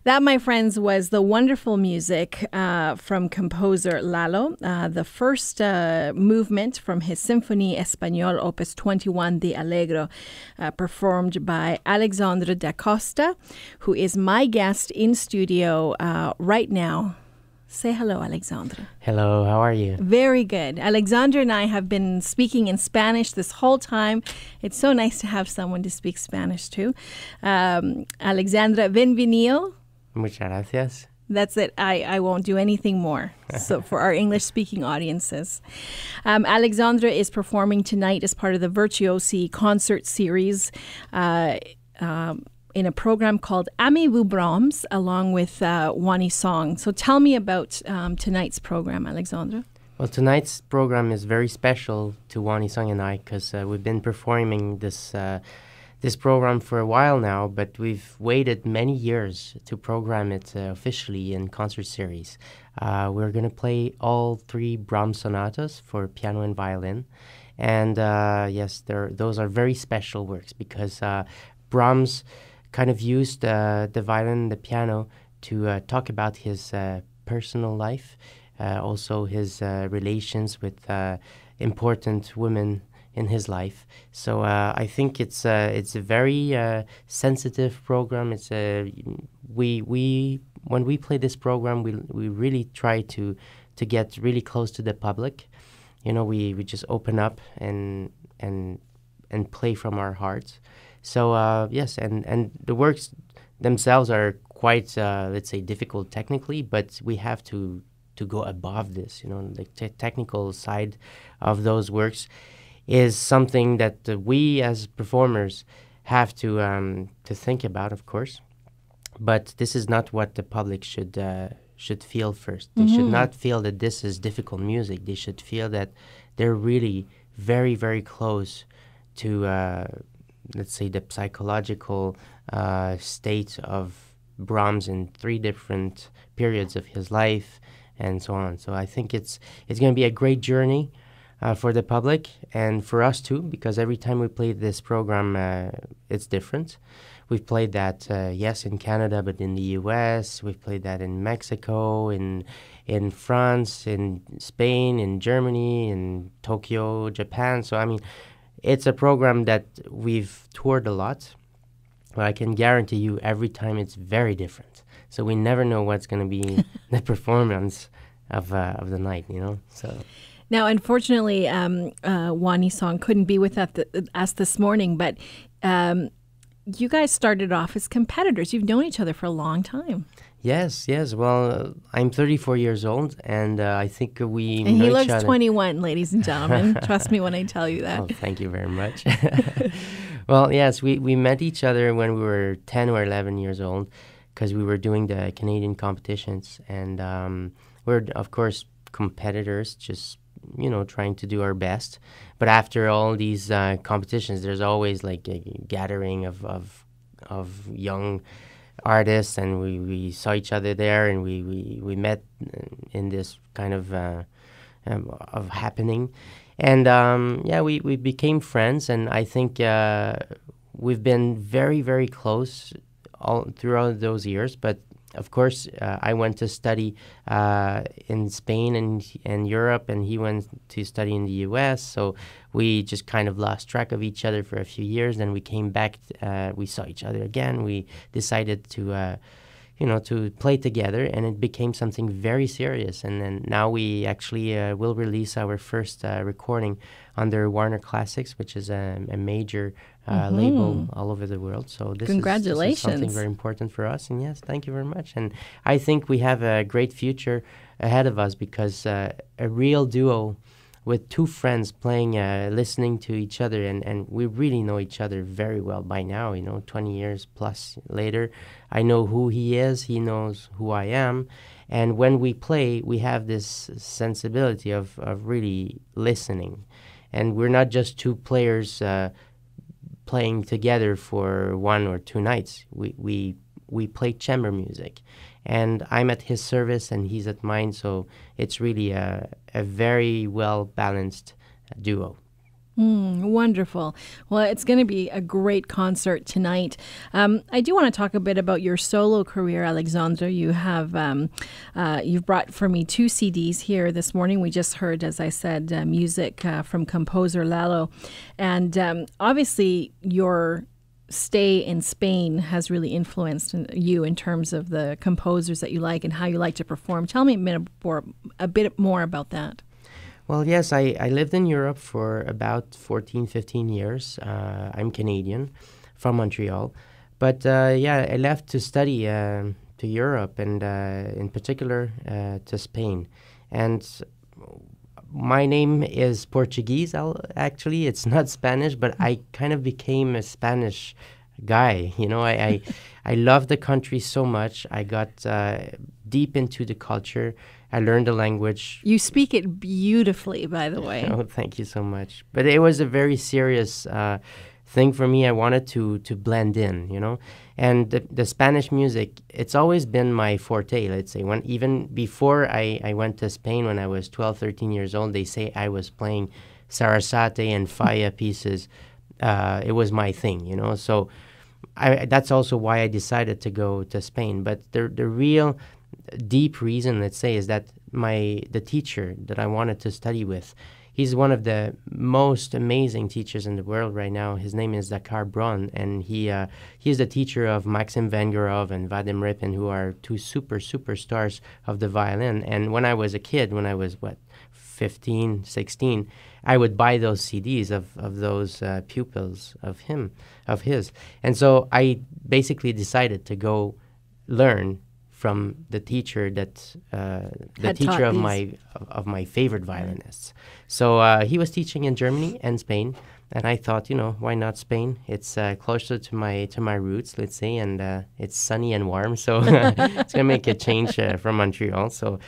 That, my friends, was the wonderful music from composer Lalo, the first movement from his Symphony Español, Opus 21, the Allegro, performed by Alexandre Da Costa, who is my guest in studio right now. Say hello, Alexandre. Hello, how are you? Very good. Alexandre and I have been speaking in Spanish this whole time. It's so nice to have someone to speak Spanish to. Alexandre, bienvenido. Muchas gracias. That's it. I won't do anything more. So for our English-speaking audiences. Alexandre is performing tonight as part of the Virtuosi Concert series in a program called Aimez Vous Brahms, along with Wonny Song. So tell me about tonight's program, Alexandre. Well, tonight's program is very special to Wonny Song and I because we've been performing this program for a while now, but we've waited many years to program it officially in concert series. We're going to play all 3 Brahms sonatas for piano and violin. And yes, those are very special works because Brahms kind of used the violin and the piano to talk about his personal life, also his relations with important women in his life. So I think it's a very sensitive program. It's we when we play this program, we really try to get really close to the public. You know, we just open up and play from our hearts. So yes, and the works themselves are quite let's say difficult technically, but we have to go above this. You know, the technical side of those works is something that we as performers have to think about, of course. But this is not what the public should feel first. They should not feel that this is difficult music. They should feel that they're really very, very close to let's say the psychological state of Brahms in 3 different periods of his life and so on. So I think it's going to be a great journey for the public and for us too, because every time we play this program, it's different. We've played that, yes, in Canada, but in the US. We've played that in Mexico, in France, in Spain, in Germany, in Tokyo, Japan. So, I mean, it's a program that we've toured a lot, but I can guarantee you every time it's very different. So we never know what's going to be the performance of the night, you know. So now, unfortunately, Wonny Song couldn't be with us this morning, but you guys started off as competitors. You've known each other for a long time. Yes. Well, I'm 34 years old, and I think we and know he each looks other. 21, ladies and gentlemen. Trust me when I tell you that. Oh, thank you very much. Well, yes, we met each other when we were 10 or 11 years old because we were doing the Canadian competitions, and we're, of course, competitors, just, you know, trying to do our best. But after all these competitions, there's always like a gathering of young artists, and we saw each other there, and we met in this kind of happening, and yeah, we became friends, and I think we've been very, very close all throughout those years. But of course, I went to study in Spain and Europe, and he went to study in the US. So we just kind of lost track of each other for a few years. Then we came back. We saw each other again. We decided to, to play together, and it became something very serious. And then now we actually will release our first recording under Warner Classics, which is a major label all over the world. So this is something very important for us. And yes, thank you very much. And I think we have a great future ahead of us because a real duo with 2 friends playing, listening to each other, and we really know each other very well by now, 20 years plus later. I know who he is, he knows who I am, and when we play, we have this sensibility of really listening. And we're not just 2 players playing together for 1 or 2 nights. We play chamber music, and I'm at his service and he's at mine, so it's really a very well-balanced duo. Wonderful. Well, it's going to be a great concert tonight. I do want to talk a bit about your solo career, Alexandre. You've brought for me 2 CDs here this morning. We just heard, as I said, music from composer Lalo, and obviously your stay in Spain has really influenced you in terms of the composers that you like and how you like to perform. Tell me a bit more about that. Well, yes, I lived in Europe for about 14, 15 years. I'm Canadian from Montreal. But I left to study to Europe and in particular to Spain. And my name is Portuguese, actually. It's not Spanish, but I kind of became a Spanish guy. I love the country so much. I got deep into the culture. I learned the language. You speak it beautifully, by the way. Oh, thank you so much. But it was a very serious thing for me. I wanted to blend in, And the Spanish music, it's always been my forte, let's say. Even before I went to Spain when I was 12, 13 years old, they say I was playing Sarasate and Falla pieces. It was my thing, So that's also why I decided to go to Spain. But the real deep reason, let's say, is that the teacher that I wanted to study with, he's one of the most amazing teachers in the world right now. His name is Zakar Bron, and he is the teacher of Maxim Vengerov and Vadim Repin, who are 2 superstars of the violin. And when I was a kid, when I was 15, 16, I would buy those CDs of those pupils of his. And so I basically decided to go learn from the teacher of my favorite violinists. So he was teaching in Germany and Spain, and I thought, why not Spain? It's closer to my roots, let's say, and it's sunny and warm, so it's gonna make a change from Montreal. So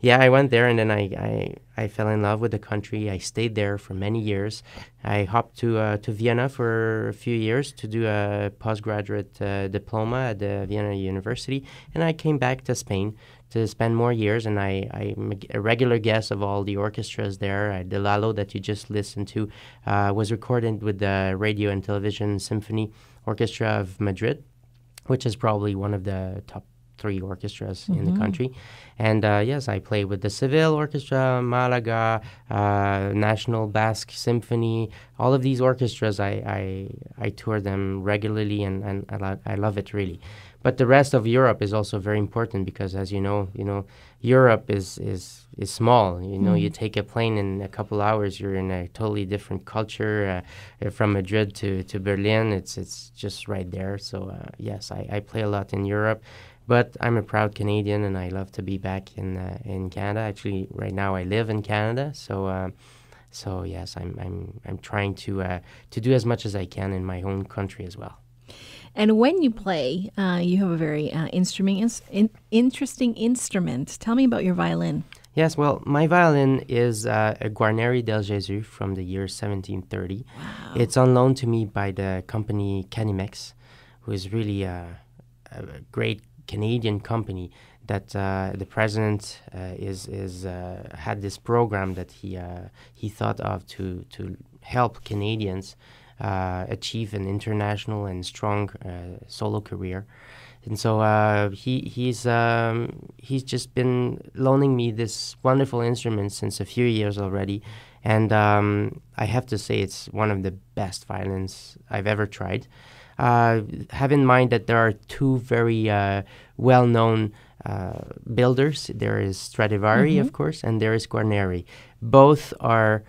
yeah, I went there, and then I fell in love with the country. I stayed there for many years. I hopped to Vienna for a few years to do a postgraduate diploma at the Vienna University, and I came back to Spain to spend more years, and I'm a regular guest of all the orchestras there. The Lalo that you just listened to was recorded with the Radio and Television Symphony Orchestra of Madrid, which is probably one of the top 3 orchestras in the country. And yes, I play with the Seville Orchestra, Malaga, National Basque Symphony. All of these orchestras, I tour them regularly, and I love it really. But the rest of Europe is also very important because, as you know, Europe is small. You take a plane in a couple hours, you're in a totally different culture. From Madrid to Berlin, it's just right there. So yes, I play a lot in Europe. But I'm a proud Canadian, and I love to be back in Canada. Actually, right now I live in Canada, so yes, I'm trying to do as much as I can in my own country as well. And when you play, you have a very interesting instrument. Tell me about your violin. Yes, well, my violin is a Guarneri del Gesù from the year 1730. Wow. It's on loan to me by the company Canimex, who is really a great Canadian company that the president had this program that he thought of to help Canadians achieve an international and strong solo career. And so he's just been loaning me this wonderful instrument since a few years already, and I have to say it's one of the best violins I've ever tried. Have in mind that there are 2 very well-known builders. There is Stradivari, of course, and there is Guarneri. Both are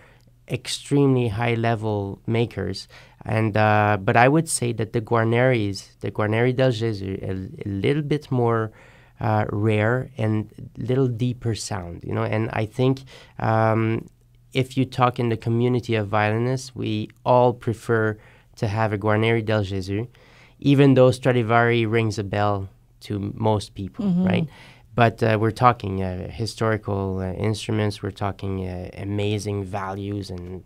extremely high-level makers, and but I would say that the Guarneri del Gesù, a little bit more rare and little deeper sound, And I think if you talk in the community of violinists, we all prefer to have a Guarneri del Gesù, even though Stradivari rings a bell to most people, right? But we're talking historical instruments. We're talking amazing values and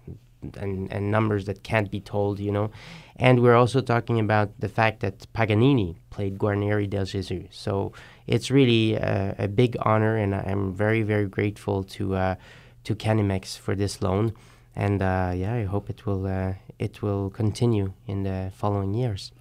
numbers that can't be told, And we're also talking about the fact that Paganini played Guarneri del Gesù. So it's really a big honor, and I'm very, very grateful to Canimex for this loan. And yeah, I hope it will continue in the following years.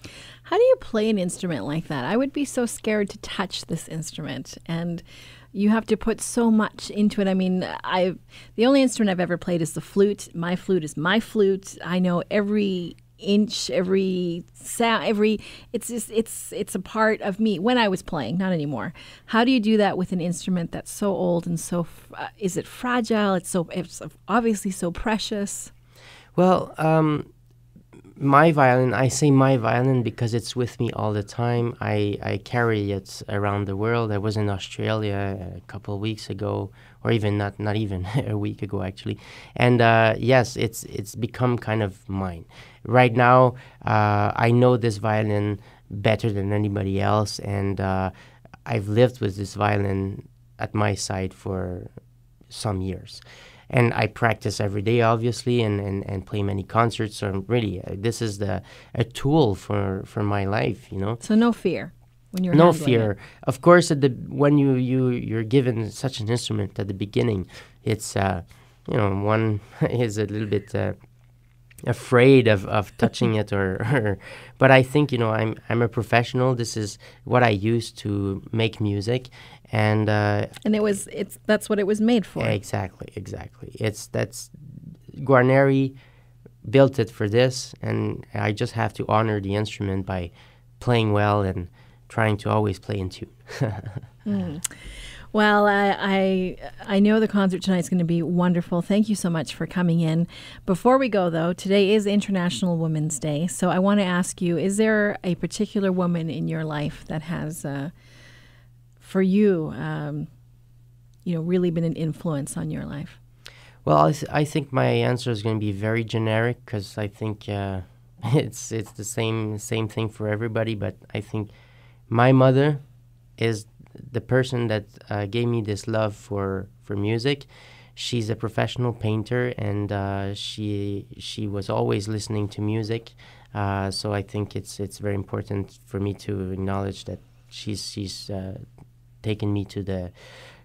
How do you play an instrument like that? I would be so scared to touch this instrument, and you have to put so much into it. I mean, the only instrument I've ever played is the flute. My flute is my flute. I know every inch, every sound, it's a part of me when I was playing, not anymore. How do you do that with an instrument that's so old and so is it fragile? It's obviously so precious. Well, my violin, I say my violin because it's with me all the time. I carry it around the world. I was in Australia a couple of weeks ago, or even not even a week ago, actually. And yes, it's become kind of mine. Right now, I know this violin better than anybody else, and I've lived with this violin at my side for some years. And I practice every day, obviously, and play many concerts. So really, this is a tool for my life, you know. So no fear when you're no handling fear. it. Of course, when you're given such an instrument at the beginning, it's one is a little bit afraid of touching it but I think I'm a professional. This is what I use to make music. And that's what it was made for. Exactly. That's Guarneri built it for this, and I just have to honor the instrument by playing well and trying to always play in tune. Well, I know the concert tonight is going to be wonderful. Thank you so much for coming in. Before we go, though, today is International Women's Day, so I want to ask you: is there a particular woman in your life that has for you, really been an influence on your life? Well, I think my answer is going to be very generic because I think it's the same thing for everybody. But I think my mother is the person that gave me this love for music. She's a professional painter, and she was always listening to music. So I think it's very important for me to acknowledge that she's taken me to the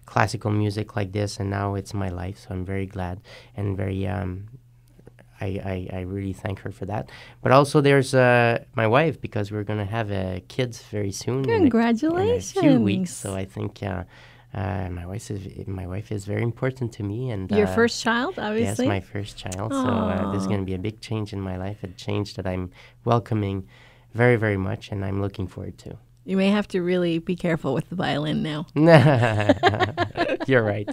classical music like this, and now it's my life. So I'm very glad and very I really thank her for that. But also there's my wife, because we're going to have kids very soon. Congratulations! In a few weeks. So I think my wife is very important to me. And your first child, obviously. Yes, my first child. So this is going to be a big change in my life, a change that I'm welcoming very, very much, and I'm looking forward to. You may have to really be careful with the violin now. You're right.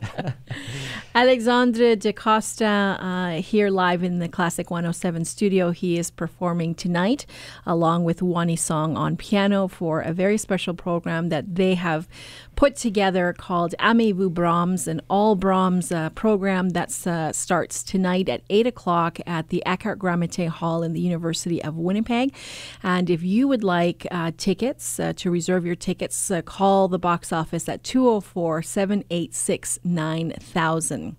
Alexandre Da Costa here live in the Classic 107 studio. He is performing tonight along with Wonny Song on piano for a very special program that they have put together called Aimez Vous Brahms, an all Brahms program that starts tonight at 8 o'clock at the Eckhart Grammaté Hall in the University of Winnipeg. And if you would like tickets, to reserve your tickets, call the box office at 204-786-9000.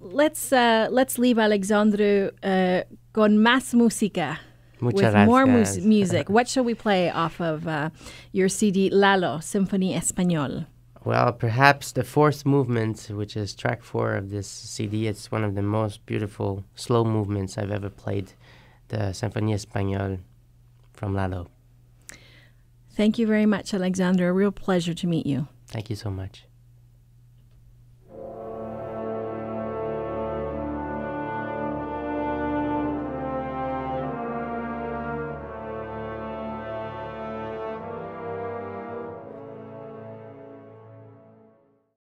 Let's leave Alexandre con más música. Muchas with more gracias. music. What shall we play off of your CD, Lalo, Symphony Español? Well, perhaps the fourth movement, which is track 4 of this CD. It's one of the most beautiful slow movements I've ever played, the Symphony Español from Lalo. Thank you very much, Alexandre. A real pleasure to meet you. Thank you so much.